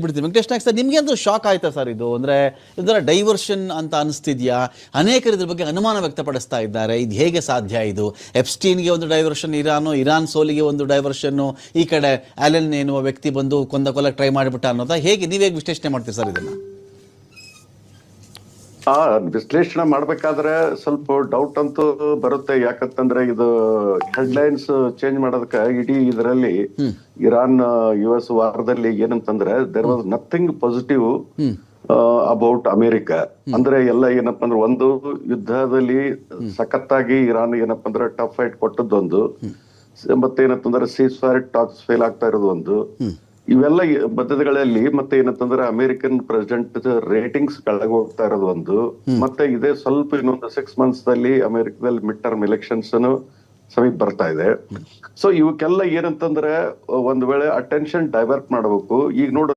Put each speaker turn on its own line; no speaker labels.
ಬಿಡ್ತೀವಿ ವೆಂಕಟೇಶ್ ನಾಯ್ಕ್ ಸರ್, ನಿಮ್ಗೆ ಒಂದು ಶಾಕ್ ಆಯ್ತಾ ಸರ್ ಇದು? ಅಂದ್ರೆ ಇದರ ಡೈವರ್ಷನ್ ಅಂತ ಅನಿಸ್ತಿದ್ಯಾ? ಅನೇಕರು ಇದ್ರ ಬಗ್ಗೆ ಅನುಮಾನ ವ್ಯಕ್ತಪಡಿಸ್ತಾ ಇದ್ದಾರೆ, ಇದು ಹೇಗೆ ಸಾಧ್ಯ? ಇದು ಎಪ್ಸ್ಟೀನ್ಗೆ ಒಂದು ಡೈವರ್ಷನ್, ಇರಾನ್ ಸೋಲಿಗೆ ಒಂದು ಡೈವರ್ಷನ್, ಈ ಕಡೆ ಅಲೆನ್ ಎನ್ನುವ ವ್ಯಕ್ತಿ ಬಂದು ಕೊಲ್ಲಕ್ಕೆ ಟ್ರೈ ಮಾಡಿಬಿಟ್ಟ ಅನ್ನೋದಾ? ಹೇಗೆ ನೀವೇಗೆ ವಿಶ್ಲೇಷಣೆ ಮಾಡ್ತೀರಿ ಸರ್ ಇದನ್ನ?
ವಿಶ್ಲೇಷಣೆ ಮಾಡ್ಬೇಕಾದ್ರೆ ಸ್ವಲ್ಪ ಡೌಟ್ ಅಂತೂ ಬರುತ್ತೆ. ಯಾಕಂತಂದ್ರೆ ಇದು ಹೆಡ್ಲೈನ್ಸ್ ಚೇಂಜ್ ಮಾಡೋದಕ್ಕೆ ಇಡೀ ಇದರಲ್ಲಿ ಇರಾನ್ US ವಾರದಲ್ಲಿ ಏನಂತಂದ್ರೆ there was nothing positive about America. ಅಂದ್ರೆ ಎಲ್ಲ ಏನಪ್ಪಾ ಅಂದ್ರೆ ಒಂದು ಯುದ್ಧದಲ್ಲಿ ಸಖತ್ತಾಗಿ ಇರಾನ್ ಏನಪ್ಪಾ ಅಂದ್ರೆ ಟಫ್ ಫೈಟ್ ಕೊಟ್ಟದ್ದೊಂದು, ಮತ್ತೆ ಏನಂತಂದ್ರೆ ಸೀಸ್ ಫೈರ್ ಟಾಕ್ಸ್ ಫೇಲ್ ಆಗ್ತಾ ಇರೋದು ಒಂದು, ಇವೆಲ್ಲ ಬದ್ಧತೆಗಳಲ್ಲಿ ಮತ್ತೆ ಏನಂತಂದ್ರೆ ಅಮೆರಿಕನ್ ಪ್ರೆಸಿಡೆಂಟ್ ರೇಟಿಂಗ್ಸ್ ಕೆಳಗೆ ಹೋಗ್ತಾ ಇರೋದು ಒಂದು, ಮತ್ತೆ ಇದೇ ಸ್ವಲ್ಪ ಇನ್ನೊಂದು 6 months ದಲ್ಲಿ ಅಮೆರಿಕದಲ್ಲಿ ಮಿಡ್ ಟರ್ಮ್ ಎಲೆಕ್ಷನ್ಸ್ ಸಮೀಪ ಬರ್ತಾ ಇದೆ. ಸೊ ಇವಕ್ಕೆಲ್ಲ ಏನಂತಂದ್ರೆ ಒಂದ್ ವೇಳೆ ಅಟೆನ್ಷನ್ ಡೈವರ್ಟ್ ಮಾಡಬೇಕು. ಈಗ ನೋಡ